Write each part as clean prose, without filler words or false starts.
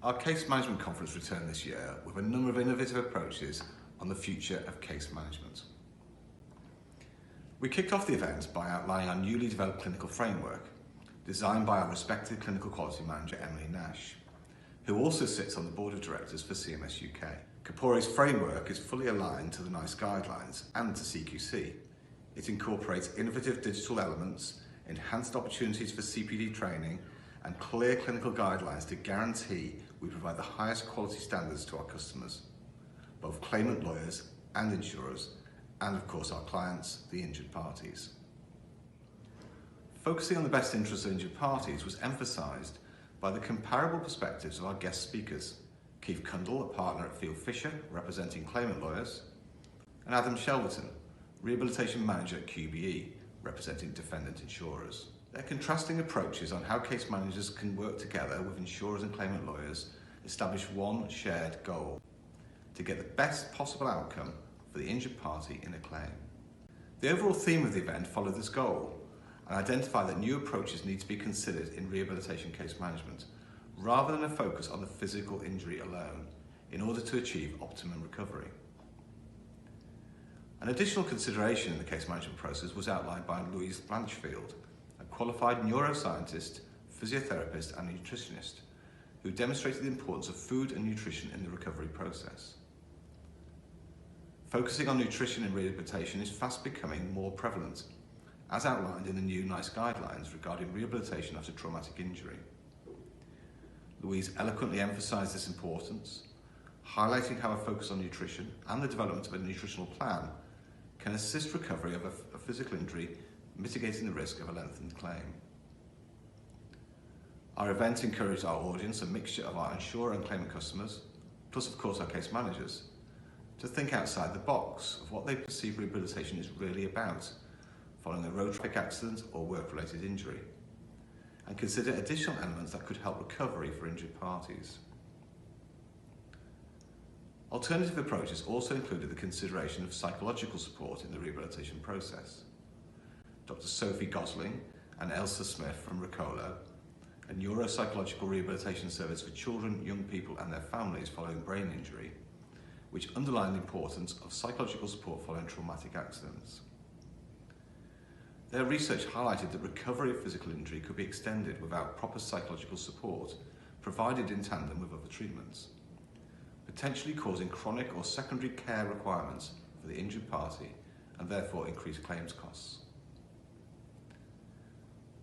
Our case management conference returned this year with a number of innovative approaches on the future of case management. We kicked off the event by outlining our newly developed clinical framework, designed by our respected clinical quality manager Emily Nash, who also sits on the board of directors for CMS UK. Corporé's framework is fully aligned to the NICE guidelines and to CQC. It incorporates innovative digital elements, enhanced opportunities for CPD training, and clear clinical guidelines to guarantee we provide the highest quality standards to our customers, both claimant lawyers and insurers, and of course our clients, the injured parties. Focusing on the best interests of injured parties was emphasised by the comparable perspectives of our guest speakers, Keith Cundall, a partner at Field Fisher, representing claimant lawyers, and Adam Shelverton, rehabilitation manager at QBE, representing defendant insurers. Their contrasting approaches on how case managers can work together with insurers and claimant lawyers establish one shared goal: to get the best possible outcome for the injured party in a claim. The overall theme of the event followed this goal and identified that new approaches need to be considered in rehabilitation case management, rather than a focus on the physical injury alone, in order to achieve optimum recovery. An additional consideration in the case management process was outlined by Louise Blanchfield, a qualified neuroscientist, physiotherapist and nutritionist, who demonstrated the importance of food and nutrition in the recovery process. Focusing on nutrition in rehabilitation is fast becoming more prevalent, as outlined in the new NICE guidelines regarding rehabilitation after traumatic injury. Louise eloquently emphasised this importance, highlighting how a focus on nutrition and the development of a nutritional plan can assist recovery of a physical injury, mitigating the risk of a lengthened claim. Our event encouraged our audience, a mixture of our insurer and claimant customers, plus of course our case managers, to think outside the box of what they perceive rehabilitation is really about, following a road traffic accident or work-related injury, and consider additional elements that could help recovery for injured parties. Alternative approaches also included the consideration of psychological support in the rehabilitation process. Dr. Sophie Gosling and Elsa Smith from Ricola, a neuropsychological rehabilitation service for children, young people and their families following brain injury, which underlined the importance of psychological support following traumatic accidents. Their research highlighted that recovery of physical injury could be extended without proper psychological support provided in tandem with other treatments, potentially causing chronic or secondary care requirements for the injured party and therefore increased claims costs.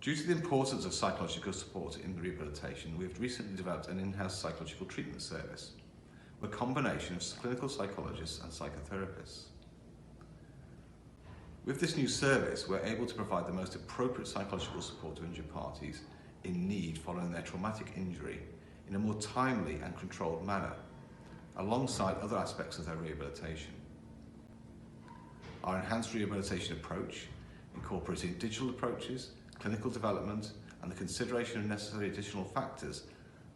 Due to the importance of psychological support in rehabilitation, we have recently developed an in-house psychological treatment service with a combination of clinical psychologists and psychotherapists. With this new service, we're able to provide the most appropriate psychological support to injured parties in need following their traumatic injury in a more timely and controlled manner, alongside other aspects of their rehabilitation. Our enhanced rehabilitation approach, incorporating digital approaches, clinical development, and the consideration of necessary additional factors,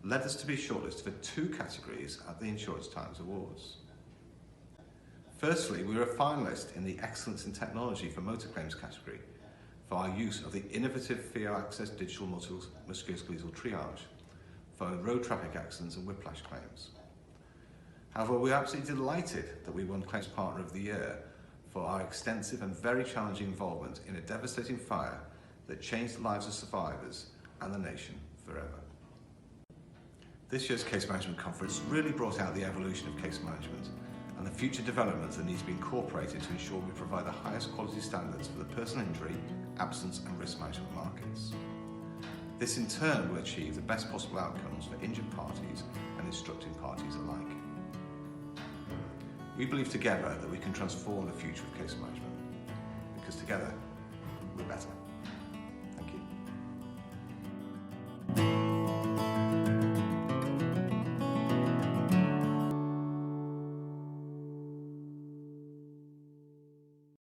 led us to be shortlisted for 2 categories at the Insurance Times Awards. Firstly, we were a finalist in the Excellence in Technology for Motor Claims category for our use of the innovative FIO Access digital musculoskeletal triage for road traffic accidents and whiplash claims. However, we are absolutely delighted that we won Claims Partner of the Year for our extensive and very challenging involvement in a devastating fire that changed the lives of survivors and the nation forever. This year's Case Management Conference really brought out the evolution of case management and the future developments that need to be incorporated to ensure we provide the highest quality standards for the personal injury, absence and risk management markets. This in turn will achieve the best possible outcomes for injured parties and instructing parties alike. We believe together that we can transform the future of case management, because together we're better.